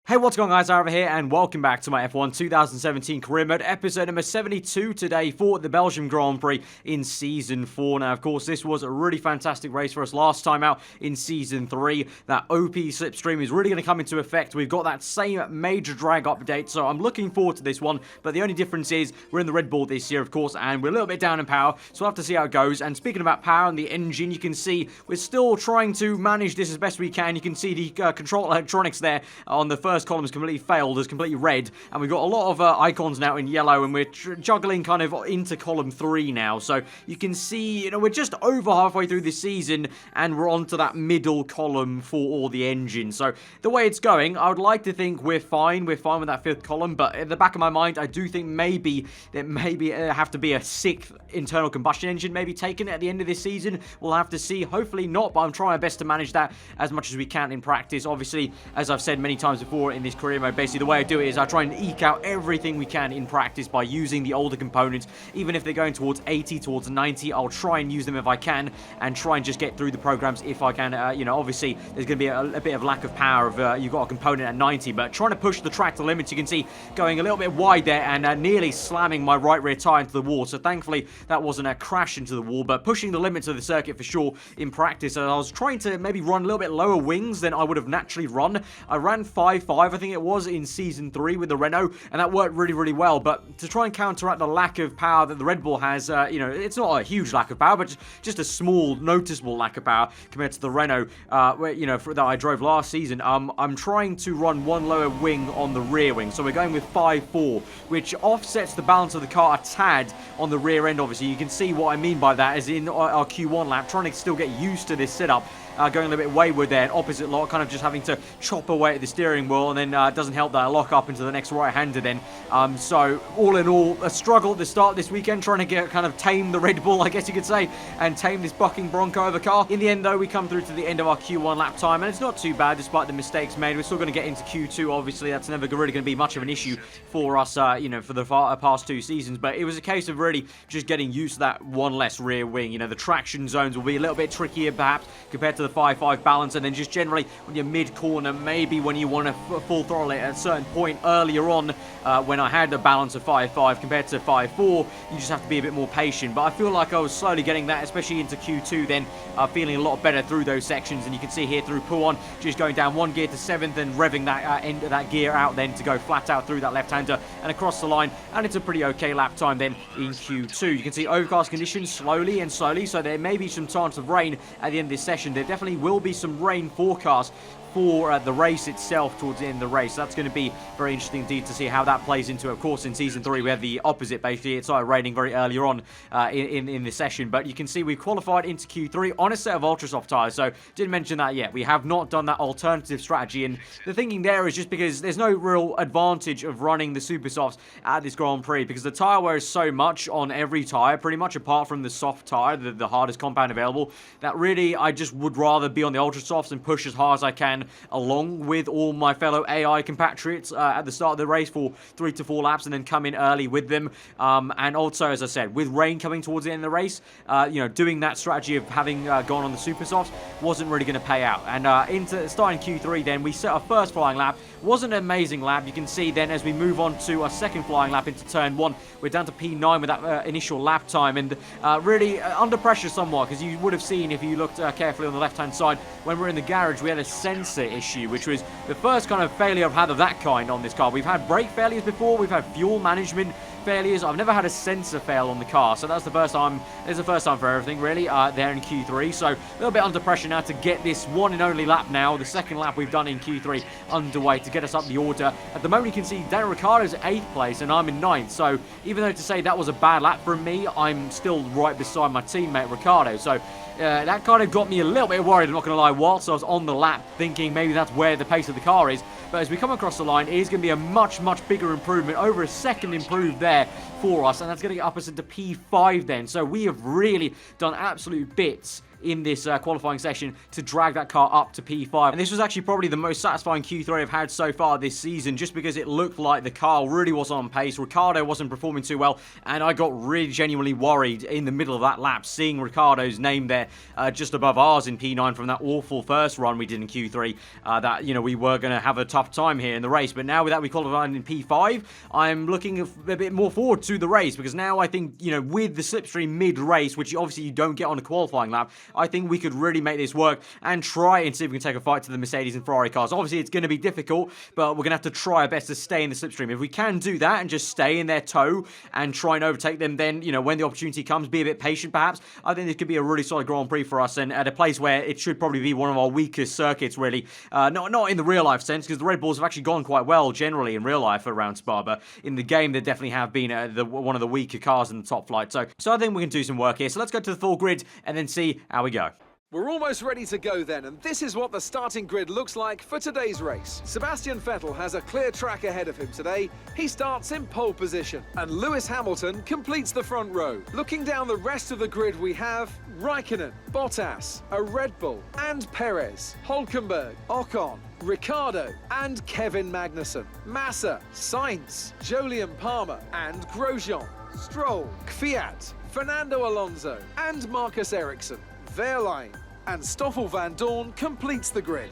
Hey, what's going on guys, aarava here, and welcome back to my F1 2017 Career Mode, episode number 72 today for the Belgian Grand Prix in Season 4. Now, of course, this was a really fantastic race for us last time out in Season 3. That OP slipstream is really going to come into effect. We've got that same major drag update, so I'm looking forward to this one, but the only difference is we're in the Red Bull this year, of course, and we're a little bit down in power, so we'll have to see how it goes. And speaking about power and the engine, you can see we're still trying to manage this as best we can. You can see the control electronics there on the first column is completely failed, is completely red, and we've got a lot of icons now in yellow, and we're juggling kind of into column 3 now. So you can see, you know, we're just over halfway through this season, and we're onto that middle column for all the engines. So the way it's going, I would like to think we're fine. We're fine with that 5th column, but at the back of my mind, I do think maybe have to be a 6th internal combustion engine maybe taken at the end of this season. We'll have to see. Hopefully not, but I'm trying my best to manage that as much as we can in practice. Obviously, as I've said many times before in this career mode, basically the way I do it is I try and eke out everything we can in practice by using the older components. Even if they're going towards 80, towards 90, I'll try and use them if I can, and try and just get through the programs if I can. You know, obviously there's going to be a bit of lack of power if you've got a component at 90, but trying to push the track to limits. You can see going a little bit wide there and nearly slamming my right rear tyre into the wall. So thankfully that wasn't a crash into the wall, but pushing the limits of the circuit for sure in practice. And I was trying to maybe run a little bit lower wings than I would have naturally run. I ran 5.5, I think it was, in Season 3 with the Renault, and that worked really, really well. But to try and counteract the lack of power that the Red Bull has, you know, it's not a huge lack of power, but just a small, noticeable lack of power compared to the Renault, where, you know, that I drove last season. I'm trying to run one lower wing on the rear wing, so we're going with 5.4, which offsets the balance of the car a tad on the rear end. Obviously, you can see what I mean by that, is in our Q1 lap, trying to still get used to this setup. Going a little bit wayward there, and opposite lock, kind of just having to chop away at the steering wheel, and then it doesn't help that I lock up into the next right-hander then. So all in all, a struggle at the start of this weekend, trying to get kind of tame the Red Bull, I guess you could say, and tame this bucking Bronco of a car. In the end, though, we come through to the end of our Q1 lap time, and it's not too bad despite the mistakes made. We're still going to get into Q2, obviously. That's never really going to be much of an issue for us, you know, for the past 2 seasons, but it was a case of really just getting used to that one less rear wing. You know, the traction zones will be a little bit trickier, perhaps, compared to the 5.5 balance, and then just generally when you're mid-corner, maybe when you want to full throttle it at a certain point earlier on, when I had a balance of 5.5 compared to 5.4, you just have to be a bit more patient. But I feel like I was slowly getting that, especially into Q2 then, feeling a lot better through those sections. And you can see here through Podium, just going down 1 gear to 7th and revving that end of that gear out then to go flat out through that left-hander and across the line, and it's a pretty okay lap time then in Q2. You can see overcast conditions slowly, so there may be some chance of rain at the end of this session. There definitely will be some rain forecast for the race itself towards the end of the race. That's going to be very interesting indeed to see how that plays into it. Of course, in Season 3 we had the opposite. Basically, it started raining very earlier on in the session, but you can see we've qualified into Q3 on a set of ultra soft tyres. So didn't mention that yet. We have not done that alternative strategy, and the thinking there is just because there's no real advantage of running the super softs at this Grand Prix, because the tyre wear is so much on every tyre, pretty much, apart from the soft tyre, the hardest compound available, that really I just would rather be on the ultra softs and push as hard as I can along with all my fellow AI compatriots at the start of the race for 3 to 4 laps, and then come in early with them. And also, as I said, with rain coming towards the end of the race, you know, doing that strategy of having gone on the super softs wasn't really going to pay out. And into starting Q3 then, we set our first flying lap. Wasn't an amazing lap. You can see then as we move on to our second flying lap into turn 1, we're down to P9 with that initial lap time, and really under pressure somewhat, because you would have seen if you looked carefully on the left-hand side, when we're in the garage, we had a sensor issue, which was the first kind of failure I've had of that kind on this car. We've had brake failures before, we've had fuel management failures. I've never had a sensor fail on the car, so that's the first time. It's the first time for everything really there in Q3. So a little bit under pressure now to get this one and only lap now, the second lap we've done in Q3, underway to get us up the order. At the moment you can see Daniel Ricciardo's 8th place and I'm in 9th, so even though to say that was a bad lap from me, I'm still right beside my teammate Ricciardo. So that kind of got me a little bit worried, I'm not going to lie, whilst I was on the lap, thinking maybe that's where the pace of the car is. But as we come across the line, it is going to be a much, much bigger improvement, over a second improved there for us, and that's going to get up us into P5 then. So we have really done absolute bits in this qualifying session to drag that car up to P5. And this was actually probably the most satisfying Q3 I've had so far this season, just because it looked like the car really was on pace. Ricciardo wasn't performing too well, and I got really genuinely worried in the middle of that lap, seeing Ricciardo's name there just above ours in P9 from that awful first run we did in Q3, that, you know, we were going to have a tough time here in the race. But now with that, we qualified in P5, I'm looking a bit more forward to the race, because now I think, you know, with the slipstream mid-race, which obviously you don't get on a qualifying lap, I think we could really make this work and try and see if we can take a fight to the Mercedes and Ferrari cars. Obviously, it's going to be difficult, but we're going to have to try our best to stay in the slipstream. If we can do that and just stay in their tow and try and overtake them, then, you know, when the opportunity comes, be a bit patient perhaps, I think this could be a really solid Grand Prix for us, and at a place where it should probably be one of our weakest circuits, really. Not in the real life sense, because the Red Bulls have actually gone quite well generally in real life around Spa, but in the game they definitely have been one of the weaker cars in the top flight. So I think we can do some work here. So let's go to the full grid and then see how we go. We're almost ready to go then, and this is what the starting grid looks like for today's race. Sebastian Vettel has a clear track ahead of him today. He starts in pole position, and Lewis Hamilton completes the front row. Looking down the rest of the grid, we have Raikkonen, Bottas, a Red Bull, and Perez, Hülkenberg, Ocon, Ricciardo, and Kevin Magnussen, Massa, Sainz, Jolyon Palmer, and Grosjean, Stroll, Kvyat, Fernando Alonso, and Marcus Ericsson. Wehrlein and Stoffel Van Dorn completes the grid.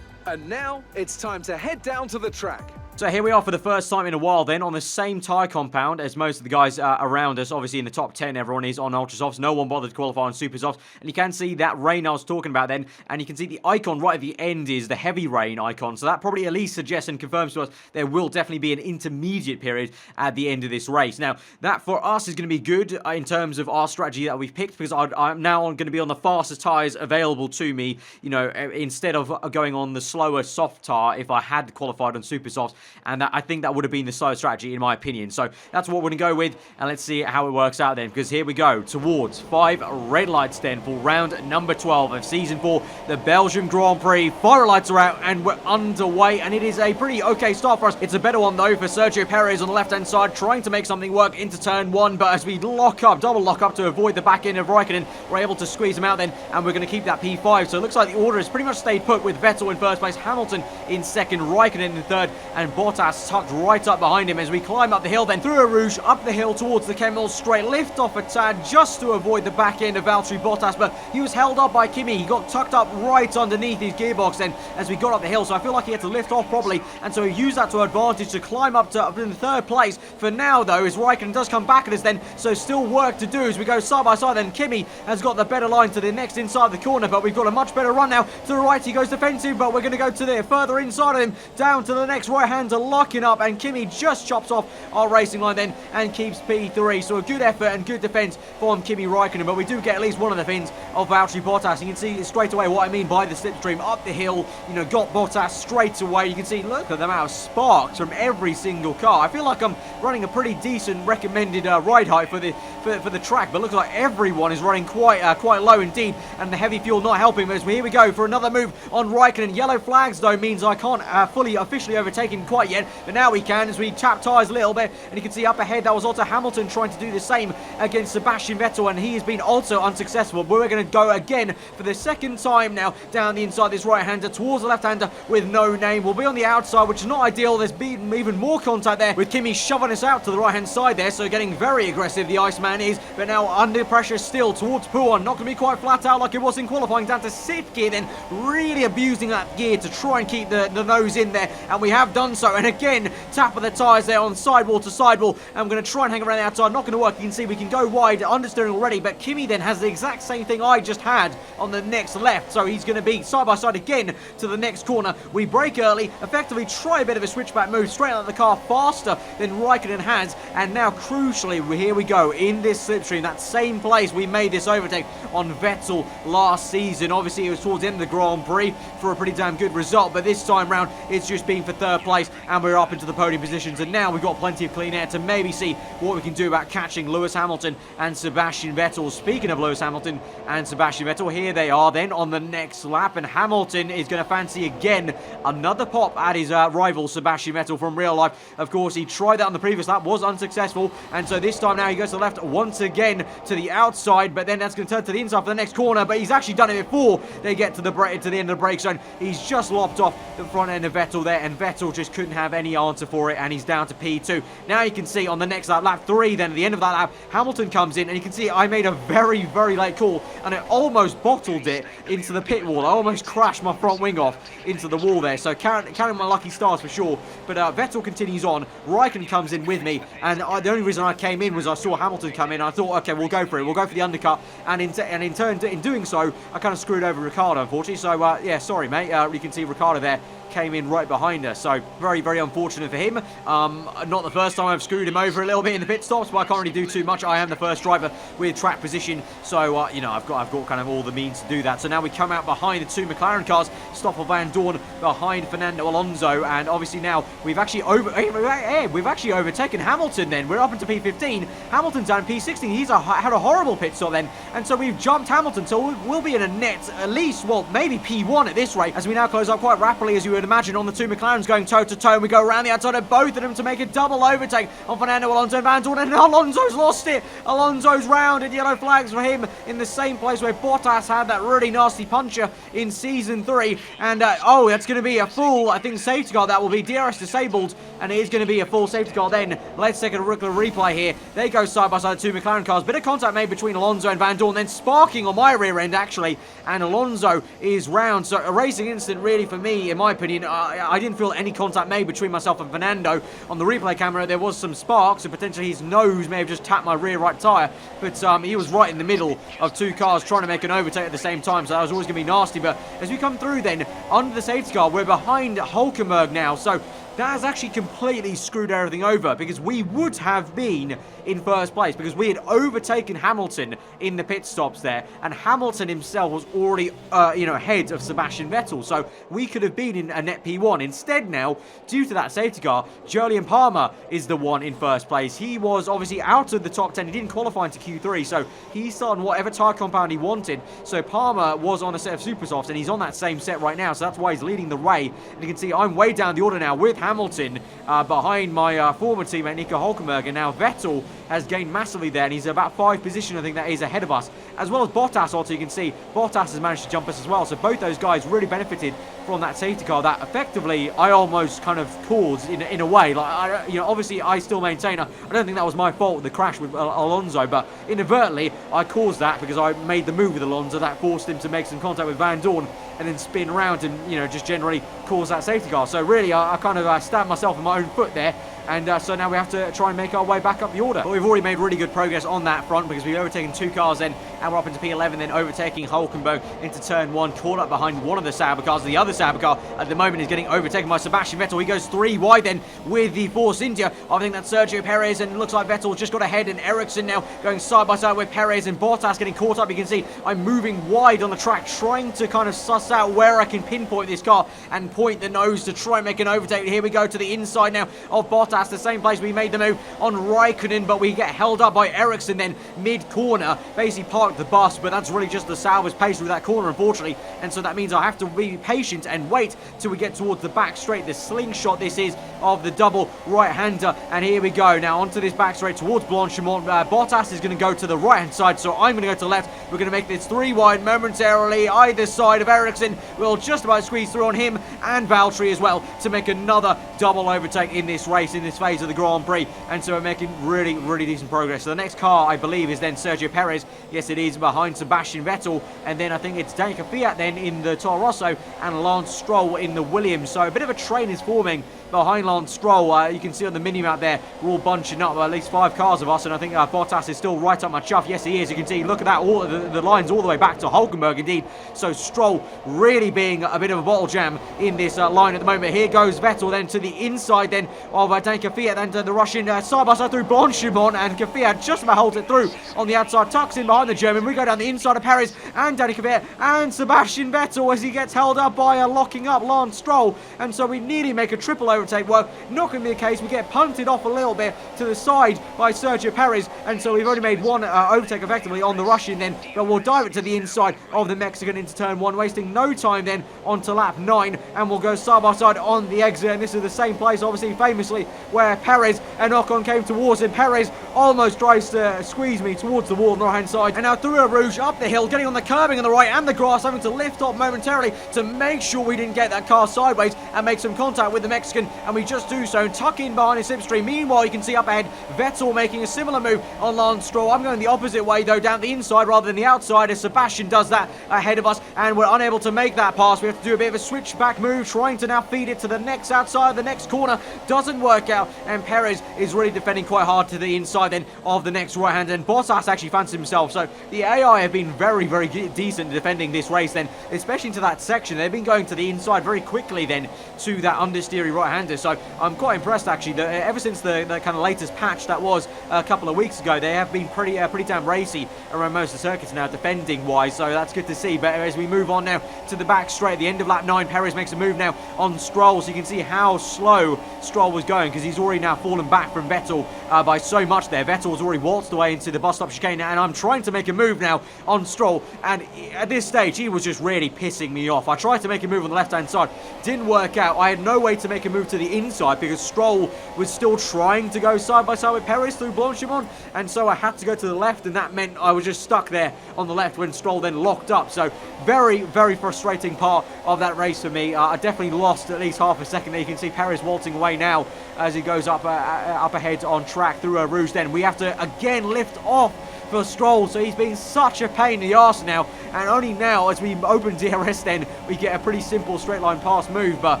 And now it's time to head down to the track. So here we are for the first time in a while then on the same tyre compound as most of the guys around us. Obviously in the top 10 everyone is on Ultra Softs. No one bothered to qualify on Super Softs. And you can see that rain I was talking about then. And you can see the icon right at the end is the heavy rain icon. So that probably at least suggests and confirms to us there will definitely be an intermediate period at the end of this race. Now that for us is going to be good in terms of our strategy that we've picked, because I'm now going to be on the fastest tyres available to me, you know, instead of going on the slower soft tyre if I had qualified on Super Softs. And I think that would have been the slow strategy in my opinion. So that's what we're going to go with, and let's see how it works out then, because here we go towards 5 red lights then for round number 12 of Season 4, the Belgian Grand Prix. Fire lights are out and we're underway, and it is a pretty okay start for us. It's a better one though for Sergio Perez on the left-hand side, trying to make something work into turn 1, but as we double lock up to avoid the back end of Raikkonen, we're able to squeeze him out then, and we're going to keep that P5. So it looks like the order has pretty much stayed put, with Vettel in first place, Hamilton in second, Raikkonen in third, and Bottas tucked right up behind him as we climb up the hill then through a Rouge, up the hill towards the Kemmel, straight lift off a tad just to avoid the back end of Valtteri Bottas, but he was held up by Kimi. He got tucked up right underneath his gearbox then as we got up the hill, so I feel like he had to lift off properly, and so he used that to advantage to climb up in third place. For now though, as Raikkonen does come back at us then, so still work to do as we go side by side then. Kimi has got the better line to the next inside the corner, but we've got a much better run now. To the right he goes defensive, but we're going to go to the further inside of him, down to the next right-hander, locking up, and Kimi just chops off our racing line then and keeps P3. So a good effort and good defence from Kimi Raikkonen, but we do get at least one of the fins of Valtteri Bottas. You can see straight away what I mean by the slipstream up the hill, you know, got Bottas straight away. You can see, look at the amount of sparks from every single car. I feel like I'm running a pretty decent recommended ride height for the track, but looks like everyone is running quite low indeed, and the heavy fuel not helping. But here we go for another move on Raikkonen. Yellow flags though means I can't fully officially overtake him quite yet, but now we can as we tap tyres a little bit, and you can see up ahead that was also Hamilton trying to do the same against Sebastian Vettel, and he has been also unsuccessful. But we're going to go again for the second time now down the inside this right-hander towards the left-hander with no name. We'll be on the outside, which is not ideal. There's been even more contact there with Kimi shoving us out to the right-hand side there, so getting very aggressive the Iceman is, but now under pressure still towards P1. Not going to be quite flat out like it was in qualifying, down to 6th gear then, really abusing that gear to try and keep the nose in there, and we have done so. And again, tap of the tyres there on sidewall to sidewall, and I'm going to try and hang around the outside. Not going to work. You can see we can go wide understeering already, but Kimi then has the exact same thing I just had on the next left, so he's going to be side by side again to the next corner. We brake early, effectively try a bit of a switchback move, straight out of the car faster than Raikkonen has, and now crucially here we go in this slipstream, that same place we made this overtake on Vettel last season. Obviously it was towards the end of the Grand Prix for a pretty damn good result, but this time round it's just been for third place, and we're up into the podium positions, and now we've got plenty of clean air to maybe see what we can do about catching Lewis Hamilton and Sebastian Vettel. Speaking of Lewis Hamilton and Sebastian Vettel, here they are then on the next lap, and Hamilton is going to fancy again another pop at his rival Sebastian Vettel from real life. Of course, he tried that on the previous lap, was unsuccessful, and so this time now he goes to the left once again to the outside, but then that's going to turn to the inside for the next corner, but he's actually done it before they get to the end of the brake zone. He's just lopped off the front end of Vettel there, and Vettel just couldn't have any answer for it, and he's down to P2. Now you can see on the next lap, lap 3, then at the end of that lap, Hamilton comes in, and you can see I made a very, very late call, and it almost bottled it into the pit wall. I almost crashed my front wing off into the wall there, so counting my lucky stars for sure. But Vettel continues on, Raikkonen comes in with me, and the only reason I came in was I saw Hamilton come in, and I thought, okay, we'll go for it, we'll go for the undercut, and in doing so, I kind of screwed over Ricciardo, unfortunately. So yeah, sorry mate, you can see Ricciardo there came in right behind us, so very, very unfortunate for him. Not the first time I've screwed him over a little bit in the pit stops, but I can't really do too much. I am the first driver with track position, so you know, I've got kind of all the means to do that. So now we come out behind the two McLaren cars, Stoffel Van Dorn behind Fernando Alonso, and obviously now we've actually overtaken Hamilton. Then we're up into P15. Hamilton's down in P16. He's had a horrible pit stop then, and so we've jumped Hamilton. So we'll be in a net at least, well, maybe P1 at this rate, as we now close up quite rapidly, as you would imagine, on the two McLarens going toe-to-toe, and we go around the outside of both of them to make a double overtake on Fernando Alonso and Van Dorn, and Alonso's lost it. Alonso's round, and yellow flags for him in the same place where Bottas had that really nasty puncher in Season 3, and oh, that's going to be a full, I think, safety car. That will be DRS disabled, and it is going to be a full safety car then. Let's take a replay here. They go side by side, the two McLaren cars. Bit of contact made between Alonso and Van Dorn, then sparking on my rear end, actually, and Alonso is round. So a racing incident, really, for me, in my opinion. I didn't feel any contact made between myself and Fernando. On the replay camera, there was some sparks, so potentially his nose may have just tapped my rear right tyre, but he was right in the middle of two cars trying to make an overtake at the same time, so that was always going to be nasty. But as we come through then, under the safety car, we're behind Hulkenberg now, so that has actually completely screwed everything over, because we would have been in first place, because we had overtaken Hamilton in the pit stops there, and Hamilton himself was already, ahead of Sebastian Vettel, so we could have been in a net P1. Instead now, due to that safety car, Julian Palmer is the one in first place. He was obviously out of the top 10. He didn't qualify into Q3, so he started on whatever tyre compound he wanted. So Palmer was on a set of super softs, and he's on that same set right now, so that's why he's leading the way. And you can see I'm way down the order now with Hamilton behind my former teammate Nico Hulkenberg, and now Vettel has gained massively there, and he's about 5 positions, I think that is, ahead of us, as well as Bottas. Also, you can see Bottas has managed to jump us as well, so both those guys really benefited from that safety car that effectively I almost kind of caused in a way. Like, obviously I still maintain I don't think that was my fault, the crash with Alonso, but inadvertently I caused that because I made the move with Alonso that forced him to make some contact with Van Dorn and then spin around and just generally cause that safety car. So really I kind of stabbed myself in my own foot there. And so now we have to try and make our way back up the order. But we've already made really good progress on that front, because we've overtaken 2 cars then, and we're up into P11, then overtaking Hulkenberg into turn 1, caught up behind one of the Sauber cars. The other Sauber car at the moment is getting overtaken by Sebastian Vettel. He goes 3 wide then with the Force India. I think that's Sergio Perez, and it looks like Vettel just got ahead, and Ericsson now going side by side with Perez, and Bottas getting caught up. You can see I'm moving wide on the track, trying to kind of suss out where I can pinpoint this car and point the nose to try and make an overtake. Here we go to the inside now of Bottas, the same place we made the move on Raikkonen, but we get held up by Ericsson then mid-corner, basically parked the bus, but that's really just the Sauber's pace through that corner, unfortunately, and so that means I have to be patient and wait till we get towards the back straight. The slingshot this is of the double right-hander, and here we go now onto this back straight towards Blanchimont. Bottas is going to go to the right-hand side, so I'm going to go to the left. We're going to make this 3 wide momentarily. Either side of Ericsson will just about squeeze through on him and Valtteri as well to make another double overtake in this race, in this phase of the Grand Prix, and so we're making really, really decent progress. So the next car, I believe, is then Sergio Perez. Yes, it is, behind Sebastian Vettel, and then I think it's Danica Fiat then in the Toro Rosso and Lance Stroll in the Williams. So a bit of a train is forming behind Lance Stroll. You can see on the mini-map there, we're all bunching up, at least 5 cars of us, and I think Bottas is still right up my chuff. Yes, he is. You can see, look at that, all the lines all the way back to Hulkenberg, indeed. So Stroll really being a bit of a bottle jam in this line at the moment. Here goes Vettel then to the inside then of Danica Fiat, then to the Russian side by side through Blanchimont, and Fiat just about holds it through on the outside, tucks in behind the German. We go down the inside of Perez and Danny Kvyat and Sebastian Vettel as he gets held up by locking up Lance Stroll. And so we nearly make a triple overtake. Well, not going to be the case. We get punted off a little bit to the side by Sergio Perez. And so we've only made one overtake effectively on the Russian then. But we'll dive it to the inside of the Mexican into turn 1, wasting no time then onto lap 9. And we'll go side by side on the exit. And this is the same place, obviously, famously, where Perez and Ocon came towards him. Perez almost tries to squeeze me towards the wall on the right-hand side. And now through a Rouge, up the hill, getting on the curbing on the right and the grass, having to lift up momentarily to make sure we didn't get that car sideways and make some contact with the Mexican. And we just do so and tuck in behind his slipstream. Meanwhile, you can see up ahead, Vettel making a similar move on Lance Stroll. I'm going the opposite way, though, down the inside rather than the outside, as Sebastian does that ahead of us. And we're unable to make that pass. We have to do a bit of a switchback move, trying to now feed it to the next outside, the next corner. Doesn't work out. And Perez is really defending quite hard to the inside then of the next right hand. And Bottas actually fancies himself. So the AI have been very, very decent defending this race then, especially into that section. They've been going to the inside very quickly then to that understeery right-hander. So I'm quite impressed actually that ever since the kind of latest patch that was a couple of weeks ago, they have been pretty damn racy around most of the circuits now defending wise. So that's good to see. But as we move on now to the back straight at the end of lap 9, Perez makes a move now on Stroll. So you can see how slow Stroll was going because he's already now fallen back from Vettel by so much there. Vettel's already waltzed away into the bus stop chicane, and I'm trying to make a move now on Stroll, and at this stage he was just really pissing me off. I tried to make a move on the left hand side, didn't work out. I had no way to make a move to the inside because Stroll was still trying to go side by side with Perez through Blanchimont, and so I had to go to the left, and that meant I was just stuck there on the left when Stroll then locked up. So very, very frustrating part of that race for me. I definitely lost at least half a second there. You can see Perez waltzing away now as he goes up ahead on track through a Rouge. Then we have to again lift off for Stroll, so he's been such a pain in the arse now, and only now as we open DRS then we get a pretty simple straight line pass move. But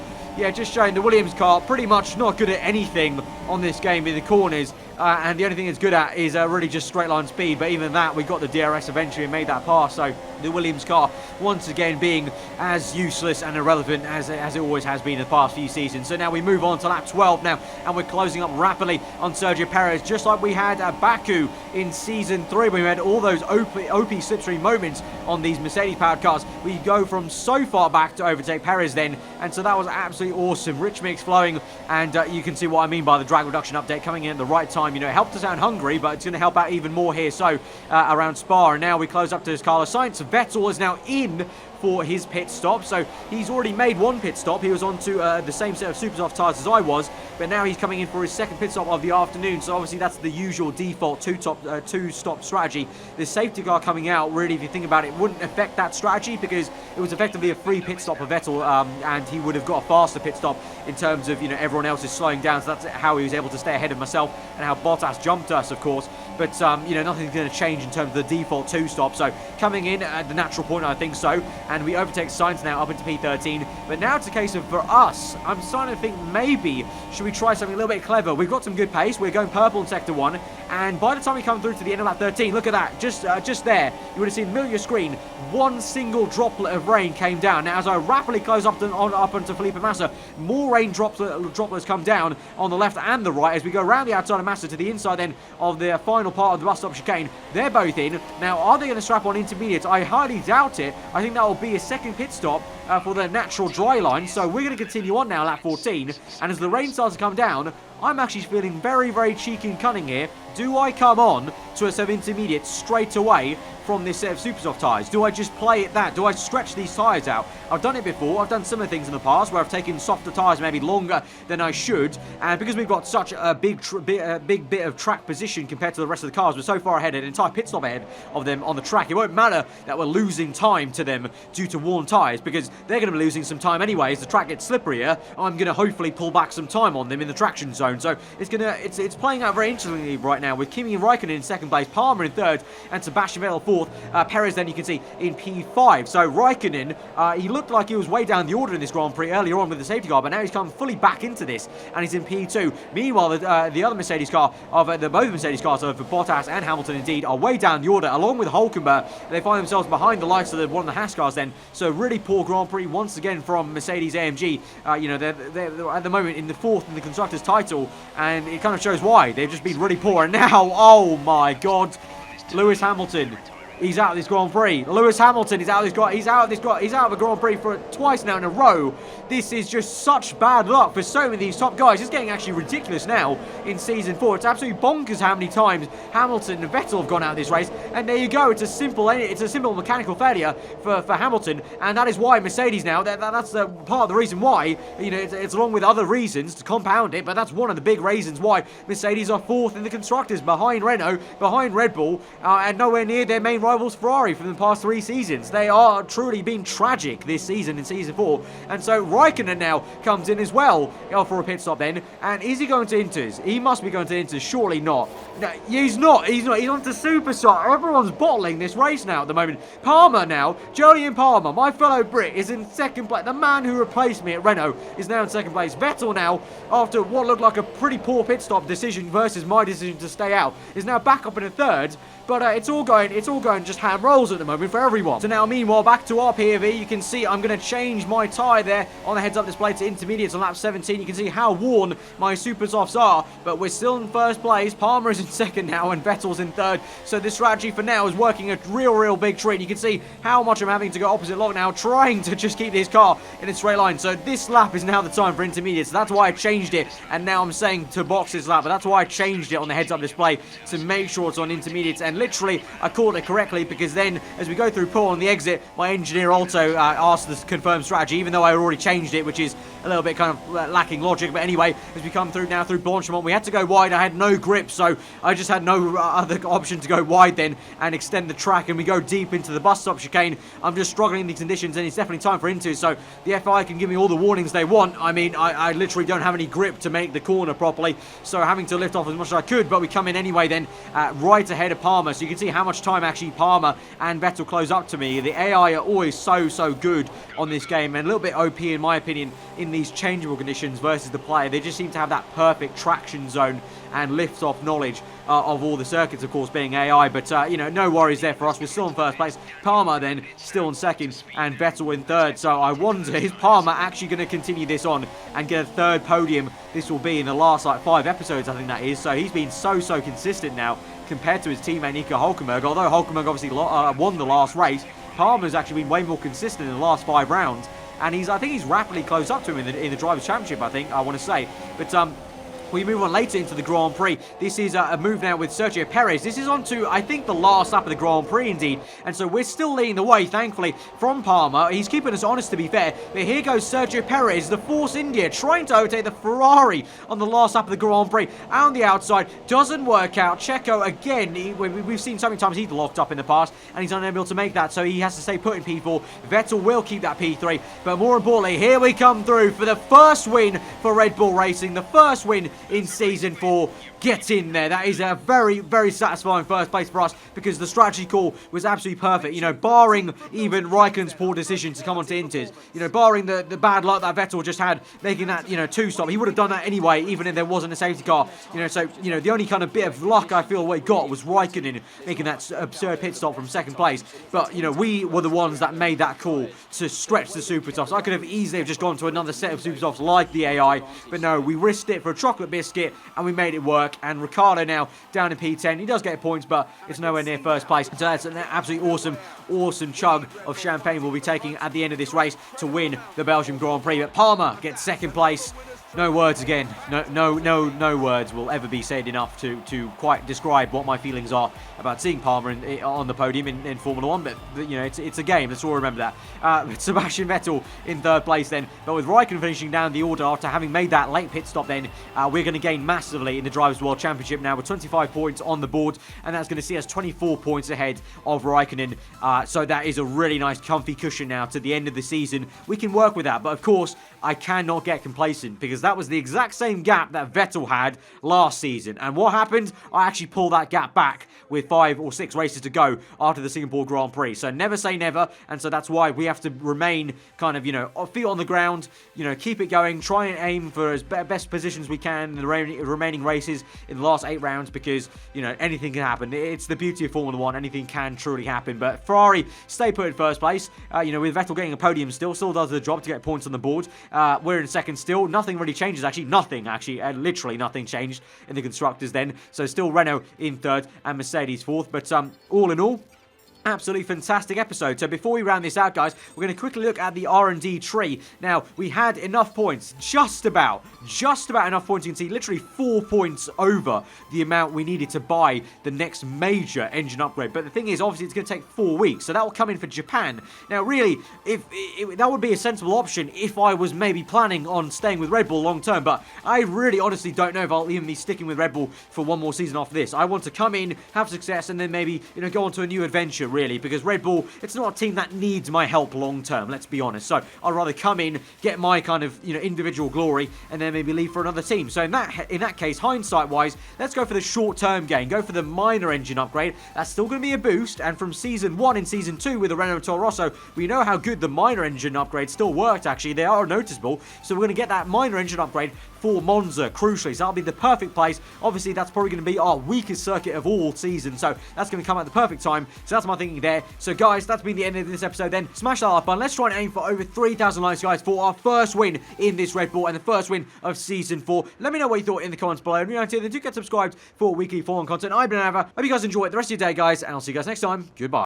yeah, just showing the Williams car pretty much not good at anything on this game in the corners, and the only thing it's good at is really just straight line speed. But even that, we got the DRS eventually and made that pass. So the Williams car once again being as useless and irrelevant as it always has been in the past few seasons. So now we move on to lap 12 now, and we're closing up rapidly on Sergio Perez, just like we had at Baku in season 3 when we had all those OP slipstream moments on these Mercedes powered cars. We go from so far back to overtake Perez then, and so that was absolutely awesome. Rich mix flowing, and you can see what I mean by the drag reduction update coming in at the right time. You know, it helped us out in Hungary, but it's going to help out even more here. So around Spa, and now we close up to Carlos Sainz. Vettel is now in for his pit stop, so he's already made one pit stop. He was onto the same set of super soft tyres as I was, but now he's coming in for his second pit stop of the afternoon. So obviously that's the usual default two-stop strategy. The safety car coming out, really, if you think about it, wouldn't affect that strategy because it was effectively a free pit stop of Vettel, and he would have got a faster pit stop in terms of, you know, everyone else is slowing down. So that's how he was able to stay ahead of myself and how Bottas jumped us, of course. But you know, nothing's going to change in terms of the default two-stop. So coming in at the natural point, I think so. And we overtake Sainz now up into P13. But now it's a case of, for us, I'm starting to think maybe should we try something a little bit clever. We've got some good pace. We're going purple in sector 1. And by the time we come through to the end of lap 13, look at that. Just there, you would have seen in the middle of your screen, one single droplet of rain came down. Now, as I rapidly close up onto Felipe Massa, more rain droplets come down on the left and the right as we go around the outside of Massa to the inside then of the final part of the bus stop chicane. They're both in. Now, are they going to strap on intermediates? I highly doubt it. I think that will be a second pit stop for the natural dry line. So we're going to continue on now, lap 14. And as the rain starts to come down, I'm actually feeling very, very cheeky and cunning here. Do I come on to a set of intermediates straight away from this set of super soft tyres? Do I just play it that? Do I stretch these tyres out? I've done it before. I've done similar things in the past where I've taken softer tyres maybe longer than I should. And because we've got such a big bit of track position compared to the rest of the cars, we're so far ahead, an entire pit stop ahead of them on the track. It won't matter that we're losing time to them due to worn tyres because they're going to be losing some time anyway. As the track gets slipperier, I'm going to hopefully pull back some time on them in the traction zone. So it's playing out very interestingly right now with Kimi Raikkonen in second place, Palmer in third, and Sebastian Vettel fourth. Perez then you can see in P5. So Raikkonen, he looked like he was way down the order in this Grand Prix earlier on with the safety car, but now he's come fully back into this and he's in P2. Meanwhile, the other Mercedes car, both Mercedes cars of Bottas and Hamilton indeed, are way down the order along with Hulkenberg. They find themselves behind the likes of one of the Haas cars then. So really poor Grand Prix once again from Mercedes AMG. You know, they're at the moment in the fourth in the Constructors title, and it kind of shows why. They've just been really poor. And now, oh my God, Lewis Hamilton he's out of this Grand Prix. Lewis Hamilton is out of this. He's out of the Grand Prix for twice now in a row. This is just such bad luck for so many of these top guys. It's getting actually ridiculous now in Season 4. It's absolutely bonkers how many times Hamilton and Vettel have gone out of this race. And there you go. It's a simple mechanical failure for Hamilton, and that is why Mercedes now. That's the part of the reason why. You know, it's along with other reasons to compound it, but that's one of the big reasons why Mercedes are fourth in the constructors, behind Renault, behind Red Bull, and nowhere near their main rivals Ferrari from the past 3 seasons. They are truly been tragic this season in Season 4, and so Raikkonen now comes in as well for a pit stop then. And is he going to Inters? He must be going to Inters, surely not. No, he's not. He's on to Superstar. Everyone's bottling this race now at the moment. Palmer now, Jolyon Palmer, my fellow Brit, is in second place. The man who replaced me at Renault is now in second place. Vettel now, after what looked like a pretty poor pit stop decision versus my decision to stay out, is now back up in a third. But it's all going just ham rolls at the moment for everyone. So now, meanwhile, back to our POV, you can see I'm going to change my tyre there on the heads-up display to intermediates on lap 17. You can see how worn my super softs are, but we're still in first place. Palmer is in second now, and Vettel's in third. So this strategy for now is working a real big treat. You can see how much I'm having to go opposite lock now, trying to just keep this car in a straight line. So this lap is now the time for intermediates. So that's why I changed it, and now I'm saying to box this lap, but that's why I changed it on the heads-up display to make sure it's on intermediates. And literally, I called it correctly because then, as we go through Paul on the exit, my engineer also asked the confirmed strategy, even though I already changed it, which is a little bit kind of lacking logic. But anyway, as we come through now through Blanchimont, we had to go wide. I had no grip, so I just had no other option to go wide then and extend the track, and we go deep into the bus stop chicane. I'm just struggling in these conditions, and it's definitely time for Inters, so the FI can give me all the warnings they want. I mean, I literally don't have any grip to make the corner properly, so having to lift off as much as I could, but we come in anyway then, right ahead of Palmer. So you can see how much time actually Palmer and Vettel close up to me. The AI are always so good on this game, and a little bit OP in my opinion in these changeable conditions versus the player. They just seem to have that perfect traction zone and lift-off knowledge of all the circuits, of course, being AI. But, you know, no worries there for us. We're still in first place. Palmer, then, still in second, and Vettel in third. So I wonder, is Palmer actually going to continue this on and get a third podium? This will be in the last, like, 5 episodes, I think that is. So he's been so consistent now compared to his teammate Nico Hülkenberg. Although Hülkenberg obviously won the last race, Palmer's actually been way more consistent in the last 5 rounds. And I think he's rapidly close up to him in the Drivers' Championship, I want to say. But, we move on later into the Grand Prix. This is a move now with Sergio Perez. This is on to, I think, the last lap of the Grand Prix, indeed. And so we're still leading the way, thankfully, from Palmer. He's keeping us honest, to be fair. But here goes Sergio Perez, the Force India, trying to overtake the Ferrari on the last lap of the Grand Prix. Out on the outside, doesn't work out. Checo, again, we've seen so many times he's locked up in the past, and he's unable to make that, so he has to stay put in P4. Vettel will keep that P3. But more importantly, here we come through for the first win for Red Bull Racing. The first win in Season 4. Get in there. That is a very satisfying first place for us, because the strategy call was absolutely perfect. You know, barring even Raikkonen's poor decision to come onto Inters, you know, barring the bad luck that Vettel just had making that, you know, 2-stop, he would have done that anyway, even if there wasn't a safety car. You know, so, you know, the only kind of bit of luck I feel we got was Raikkonen making that absurd pit stop from second place. But, you know, we were the ones that made that call to stretch the super softs. I could have easily just gone to another set of super softs like the AI, but no, we risked it for a chocolate biscuit and we made it work. And Ricciardo now down in P10. He does get points, but it's nowhere near first place. So that's an absolutely awesome chug of champagne we'll be taking at the end of this race to win the Belgian Grand Prix. But Palmer gets second place. No words again. No words will ever be said enough to quite describe what my feelings are about seeing Palmer on the podium in Formula 1. But you know, it's a game. Let's all remember that. Sebastian Vettel in third place then. But with Raikkonen finishing down the order after having made that late pit stop, then we're going to gain massively in the Drivers' World Championship now with 25 points on the board, and that's going to see us 24 points ahead of Raikkonen. So that is a really nice comfy cushion now to the end of the season. We can work with that, but of course I cannot get complacent, because that was the exact same gap that Vettel had last season. And what happened? I actually pulled that gap back with 5 or 6 races to go after the Singapore Grand Prix. So never say never, and so that's why we have to remain kind of, you know, feet on the ground, you know, keep it going, try and aim for as best positions we can in the remaining races in the last 8 rounds, because, you know, anything can happen. It's the beauty of Formula 1. Anything can truly happen. But Ferrari stay put in first place. You know, with Vettel getting a podium still does the job to get points on the board. We're in second still. Nothing really changes, actually. Nothing, actually. Literally nothing changed in the constructors then. So still Renault in third and Mercedes fourth. But all in all, Absolutely fantastic episode. So before we round this out, guys, we're going to quickly look at the R&D tree. Now, we had enough points, just about enough points. You can see literally 4 points over the amount we needed to buy the next major engine upgrade. But the thing is, obviously, it's going to take 4 weeks, so that will come in for Japan. Now, really, if that would be a sensible option if I was maybe planning on staying with Red Bull long term, but I really honestly don't know if I'll even be sticking with Red Bull for one more season after this. I want to come in, have success, and then maybe, go on to a new adventure, really, because Red Bull, it's not a team that needs my help long term, let's be honest. So I'd rather come in, get my kind of, individual glory, and then maybe leave for another team. So in that case, hindsight wise, let's go for the short term gain, go for the minor engine upgrade. That's still going to be a boost, and from season 1 and season 2 with the Renault Toro Rosso, we know how good the minor engine upgrades still worked. Actually, they are noticeable, so we're going to get that minor engine upgrade for Monza, crucially. So that'll be the perfect place. Obviously, that's probably going to be our weakest circuit of all season, so that's going to come at the perfect time. So that's my thinking there. So guys, that's been the end of this episode then. Smash that like button. Let's try and aim for over 3,000 likes, guys, for our first win in this Red Bull and the first win of season 4. Let me know what you thought in the comments below. And until then, do get subscribed for weekly F1 content. I've been Aarava. Hope you guys enjoy it the rest of your day, guys, and I'll see you guys next time. Goodbye.